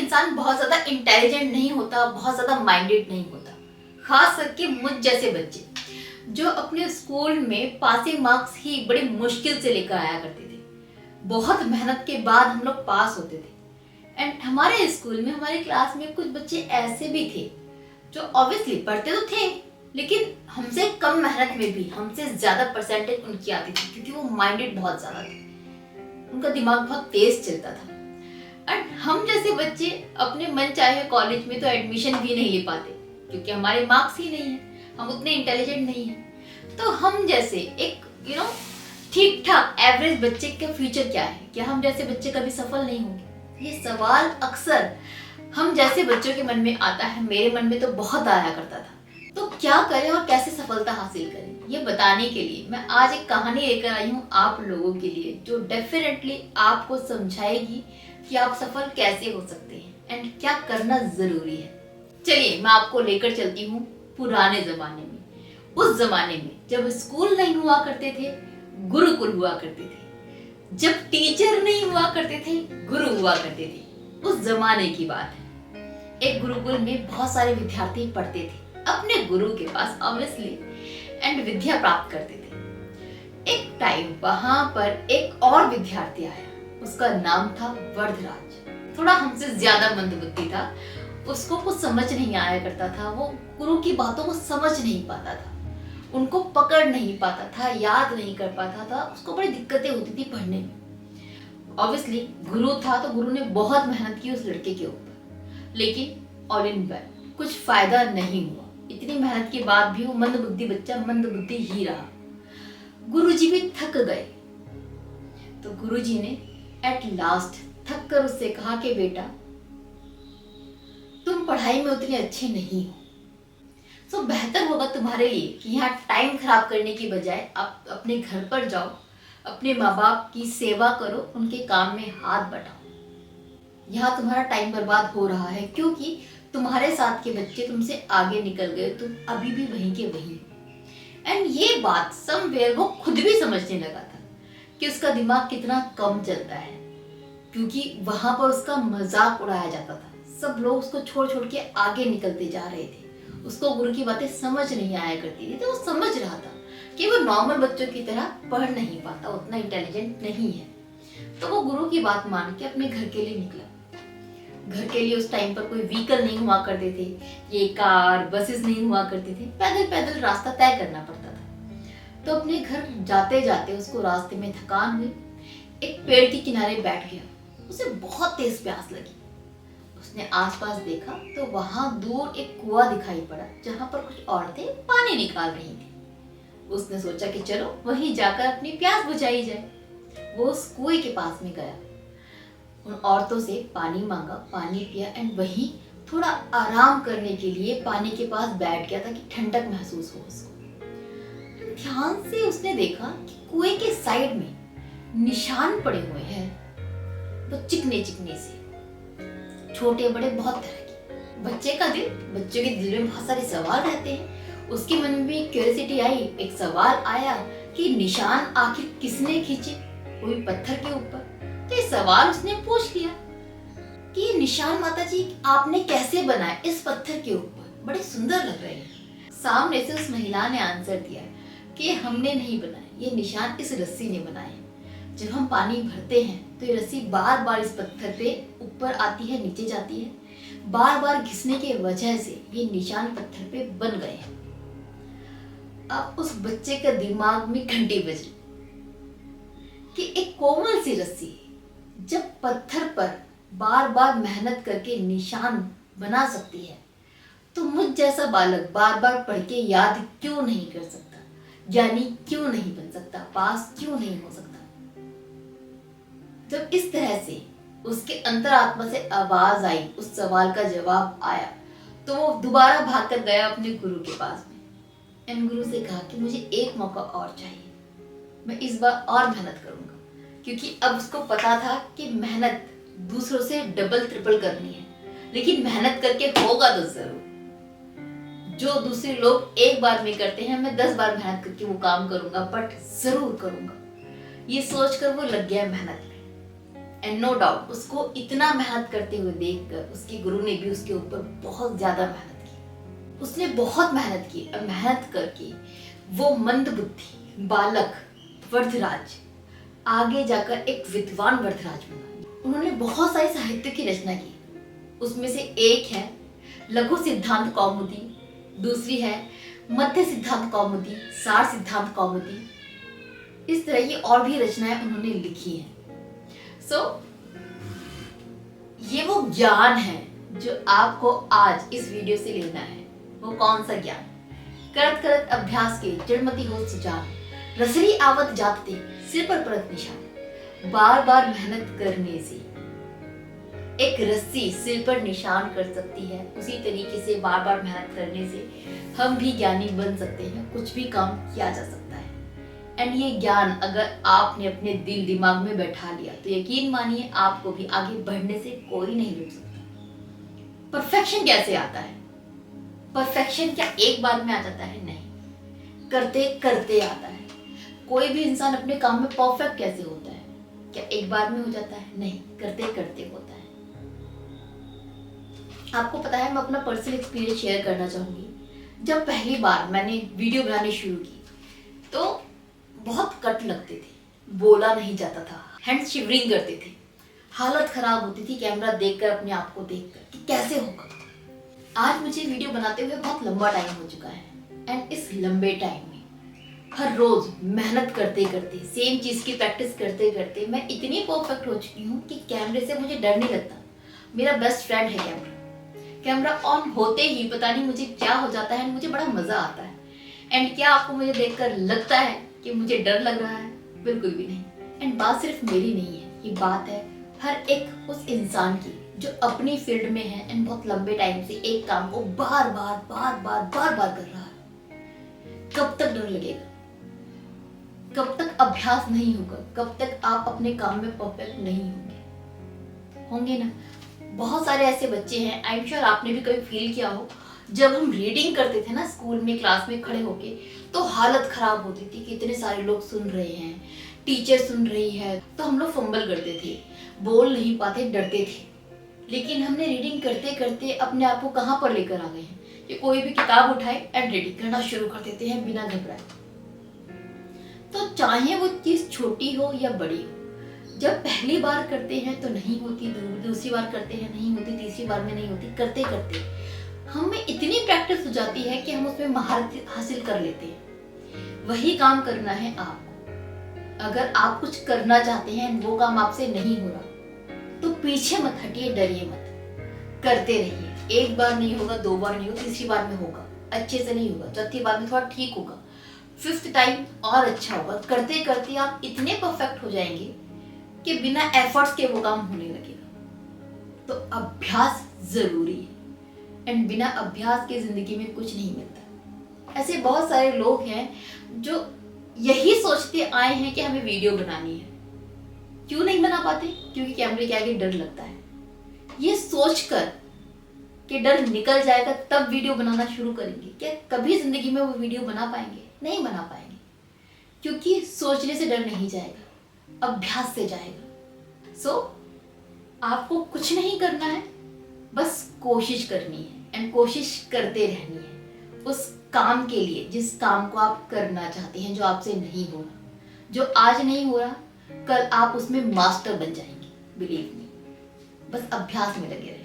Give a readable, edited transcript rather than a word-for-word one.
इंसान बहुत ज्यादा इंटेलिजेंट नहीं होता, बहुत ज्यादा माइंडेड नहीं होता। खास करके मुझ जैसे बच्चे जो अपने स्कूल में पासिंग मार्क्स ही बड़ी मुश्किल से लेकर आया करते थे। बहुत मेहनत के बाद हम लोग पास होते थे। एंड हमारे स्कूल में, हमारे क्लास में कुछ बच्चे ऐसे भी थे जो ऑब्वियसली पढ़ते तो थे, लेकिन हमसे कम मेहनत में भी हमसे ज्यादा परसेंटेज उनकी आती थी, क्योंकि वो माइंडेड बहुत ज्यादा थे, उनका दिमाग बहुत तेज चलता था। एंड हम जैसे बच्चे अपने मन चाहे कॉलेज में तो एडमिशन भी नहीं ले पाते, क्योंकि हमारे मार्क्स ही नहीं है, हम उतने इंटेलिजेंट नहीं हैं। तो हम जैसे एक ठीक ठाक एवरेज बच्चे का फ्यूचर क्या है? क्या हम जैसे बच्चे कभी सफल नहीं होंगे? ये सवाल अक्सर हम जैसे बच्चों के मन में आता है, मेरे मन में तो बहुत आया करता था। तो क्या करें और कैसे सफलता हासिल करें, ये बताने के लिए मैं आज एक कहानी लेकर आई हूँ आप लोगों के लिए, जो डेफिनेटली आपको समझाएगी कि आप सफल कैसे हो सकते हैं एंड क्या करना जरूरी है। चलिए मैं आपको लेकर चलती हूँ पुराने जमाने में। उस जमाने में जब स्कूल नहीं हुआ करते थे, गुरुकुल हुआ करते थे। जब टीचर नहीं हुआ करते थे, गुरु हुआ करते थे। उस जमाने की बात है। एक गुरुकुल में बहुत सारे विद्यार्थी पढ़ते थे अपने गुरु के पास ऑब्वियसली, एंड विद्या प्राप्त करते थे। एक टाइम वहां पर एक और विद्यार्थी आया, उसका नाम था वरदराज। थोड़ा हमसे ज्यादा मंदबुद्धि था, उसको कुछ समझ नहीं आया करता था, वो गुरु की बातों को समझ नहीं पाता था, उनको पकड़ नहीं पाता था, याद नहीं कर पाता था, उसको बड़ी दिक्कतें होती थी पढ़ने में। ऑब्वियसली गुरु था तो गुरु ने बहुत मेहनत की उस लड़के के ऊपर, लेकिन ऑल इन वैन कुछ फायदा नहीं हुआ। इतनी मेहनत के बाद भी वो मंदबुद्धि बच्चा मंदबुद्धि ही रहा। गुरुजी भी थक गए, तो गुरुजी ने एट लास्ट थक कर उससे कहा कि बेटा तुम पढ़ाई में उतने अच्छे नहीं हो, तो बेहतर होगा तुम्हारे लिए कि यहाँ टाइम खराब करने की बजाय आप अपने घर पर जाओ, अपने माँ बाप की सेवा करो, उनके काम में हाथ बटाओ। यहाँ तुम्हारा टाइम बर्बाद हो रहा है, क्योंकि तुम्हारे साथ के बच्चे तुमसे आगे निकल गए, तुम अभी भी वहीं के वहीं। एंड ये बात समवेयर वो खुद भी समझने लगा था कि उसका दिमाग कितना कम चलता है, क्योंकि वहां पर उसका मजाक उड़ाया जाता था। सब लोग उसको छोड़ छोड़ के आगे निकलते जा रहे थे, उसको गुरु की बातें समझ नहीं आया करती थी। तो वो समझ रहा था कि वो नॉर्मल बच्चों की तरह पढ़ नहीं पाता, उतना इंटेलिजेंट नहीं है। तो वो गुरु की बात मान के अपने घर के लिए निकला। घर के लिए उस टाइम पर कोई व्हीकल नहीं हुआ करते थे, ये कार बसेस नहीं हुआ करते थे, पैदल पैदल रास्ता तय करना पड़ता था। तो अपने घर जाते जाते उसको रास्ते में थकान हुई, एक पेड़ के किनारे बैठ गया। उसे बहुत तेज प्यास लगी। उसने आसपास देखा तो वहां दूर एक कुआं दिखाई पड़ा, जहां पर कुछ औरतें पानी निकाल रही थी। उसने सोचा कि चलो वहीं जाकर अपनी प्यास बुझाई जाए। वो उस कुएं के पास में गया, उन औरतों से पानी मांगा, पानी पिया, एंड वहीं थोड़ा आराम करने के लिए पानी के पास बैठ गया ताकि ठंडक महसूस हो उसको। ध्यान से उसने देखा कि कुएं के साइड में निशान पड़े हुए हैं, तो चिकने चिकने से, छोटे बड़े बहुत तरह के। बच्चे के दिल में बहुत सारे सवाल रहते हैं। उसके मन में भी क्यूरियोसिटी आई, एक सवाल आया कि निशान आखिर किसने खींचे, कोई पत्थर के ऊपर। तो ये सवाल उसने पूछ लिया कि ये निशान माता जी आपने कैसे बनाए इस पत्थर के ऊपर, बड़े सुंदर लग रहे हैं। सामने से उस महिला ने आंसर दिया कि हमने नहीं बनाए, ये निशान इस रस्सी ने बनाए। जब हम पानी भरते हैं तो ये रस्सी बार बार इस पत्थर पे ऊपर आती है, नीचे जाती है, बार बार घिसने की वजह से ये निशान पत्थर पे बन गए हैं। अब उस बच्चे का दिमाग में घंटी बजी कि एक कोमल सी रस्सी जब पत्थर पर बार बार मेहनत करके निशान बना सकती है, तो मुझ जैसा बालक बार बार पढ़ के याद क्यों नहीं कर सकता, ज्ञानी क्यों नहीं बन सकता, पास क्यों नहीं हो सकता। जब इस तरह से उसके अंतरात्मा से आवाज आई, उस सवाल का जवाब आया, तो वो दोबारा भागकर गया अपने गुरु के पास में। एंड गुरु से कहा कि मुझे एक मौका और चाहिए, मैं इस बार और मेहनत करूंगा, क्योंकि अब उसको पता था कि मेहनत दूसरों से डबल ट्रिपल करनी है, लेकिन मेहनत करके होगा तो जरूर। जो दूसरे लोग एक बार में करते हैं, मैं 10 बार मेहनत करके वो काम करूंगा, बट जरूर करूंगा। ये सोचकर वो लग गया मेहनत में। एंड नो डाउट उसको इतना मेहनत करते हुए देखकर उसके गुरु ने भी उसके ऊपर बहुत ज्यादा मेहनत की। उसने बहुत मेहनत की और मेहनत करके वो मंदबुद्धि बालक वरदराज आगे जाकर एक विद्वान वरदराज बना। उन्होंने बहुत सारी साहित्य की रचना की। उसमें से एक है लघु सिद्धांत कौमुदी, दूसरी है मध्य सिद्धांत कौमुदी, सार सिद्धांत कौमुदी। इस तरह की और भी रचनाएं उन्होंने लिखी हैं। ये वो ज्ञान है जो आपको आज इस वीडियो से लेना है। वो कौन सा ज्ञान? करत करत अभ्यास के जड़मति हो सुजान, रसरी आवत जाते सिर पर परत निशान। बार बार मेहनत करने से एक रस्सी सिर पर निशान कर सकती है, उसी तरीके से बार बार मेहनत करने से हम भी ज्ञानी बन सकते हैं, कुछ भी काम किया जा सकता है। एंड ये ज्ञान अगर आपने अपने दिल दिमाग में बैठा लिया तो यकीन मानिए आपको भी आगे बढ़ने से कोई नहीं रोक सकता। परफेक्शन कैसे आता है? परफेक्शन क्या एक बार में आ जाता है? नहीं, करते करते आता है। कोई भी इंसान अपने काम में परफेक्ट कैसे होता है? क्या एक बार में हो जाता है? नहीं, करते करते होता है। आपको पता है, मैं अपना पर्सनल एक्सपीरियंस शेयर करना चाहूंगी। जब पहली बार मैंने वीडियो बनानी शुरू की तो बहुत कट लगते थे, बोला नहीं जाता था, हैंड शिवरिंग करते थे, हालत खराब होती थी कैमरा देखकर, अपने आप को देखकर कि कैसे होगा। आज मुझे वीडियो बनाते हुए बहुत लंबा टाइम हो चुका है एंड इस लंबे टाइम में हर रोज मेहनत करते करते, सेम चीज की प्रैक्टिस करते करते मैं इतनी परफेक्ट हो चुकी हूँ कि कैमरे से मुझे डर नहीं लगता। मेरा बेस्ट फ्रेंड है कैमरा। कैमरा ऑन होते ही पता नहीं मुझे क्या हो जाता है, मुझे बड़ा मजा आता है। एंड क्या आपको मुझे देखकर लगता है कि मुझे डर लग रहा है? बिल्कुल भी नहीं। एंड बात सिर्फ मेरी नहीं है, ये बात है हर एक उस इंसान की जो अपनी फील्ड में है एंड बहुत लंबे टाइम से एक काम को बार बार कर रहा है। कब तक डर लगेगा? कब तक अभ्यास नहीं होगा? कब तक आप अपने काम में परफेक्ट नहीं होंगे ना? बहुत सारे ऐसे बच्चे हैं, आई एम श्योर आपने भी कभी फील किया हो, जब हम रीडिंग करते थे ना स्कूल में क्लास में खड़े होके तो हालत खराब होती थी कि इतने सारे लोग सुन रहे हैं, टीचर सुन रही है, तो हम लोग फंबल करते थे, बोल नहीं पाते, डरते थे। लेकिन हमने रीडिंग करते करते अपने आप को कहाँ पर लेकर आ गए हैं कि कोई भी किताब उठाए एंड रीडिंग करना शुरू कर देते हैं बिना घबराए। तो चाहे वो चीज छोटी हो या बड़ी हो, जब पहली बार करते हैं तो नहीं होती, दूसरी बार करते हैं नहीं होती, तीसरी बार में नहीं होती, करते करते हमें इतनी प्रैक्टिस हो जाती है कि हम उसमें महारत हासिल कर लेते हैं। वही काम करना है आपको। अगर आप कुछ करना चाहते हैं वो काम आपसे नहीं हो रहा तो पीछे मत हटिए, डरिए मत, करते रहिए। एक बार नहीं होगा, दो बार नहीं होगा, तीसरी बार में होगा, अच्छे से नहीं होगा, चौथी बार में थोड़ा ठीक होगा, फिफ्थ टाइम और अच्छा होगा। करते करते आप इतने परफेक्ट हो जाएंगे कि बिना एफर्ट्स के वो काम होने लगेगा। तो अभ्यास जरूरी है एंड बिना अभ्यास के जिंदगी में कुछ नहीं मिलता। ऐसे बहुत सारे लोग हैं जो यही सोचते आए हैं कि हमें वीडियो बनानी है, क्यों नहीं बना पाते? क्योंकि कैमरे के आगे डर लगता है। ये सोचकर कि डर निकल जाएगा तब वीडियो बनाना शुरू करेंगे, क्या कभी जिंदगी में वो वीडियो बना पाएंगे? नहीं बना पाएंगे, क्योंकि सोचने से डर नहीं जाएगा, अभ्यास से जाएगा। सो आपको कुछ नहीं करना है, बस कोशिश करनी है एंड कोशिश करते रहनी है उस काम के लिए जिस काम को आप करना चाहते हैं, जो आपसे नहीं हो रहा, जो आज नहीं हो रहा, कल आप उसमें मास्टर बन जाएंगे। बिलीव मी, बस अभ्यास में लगे रहें।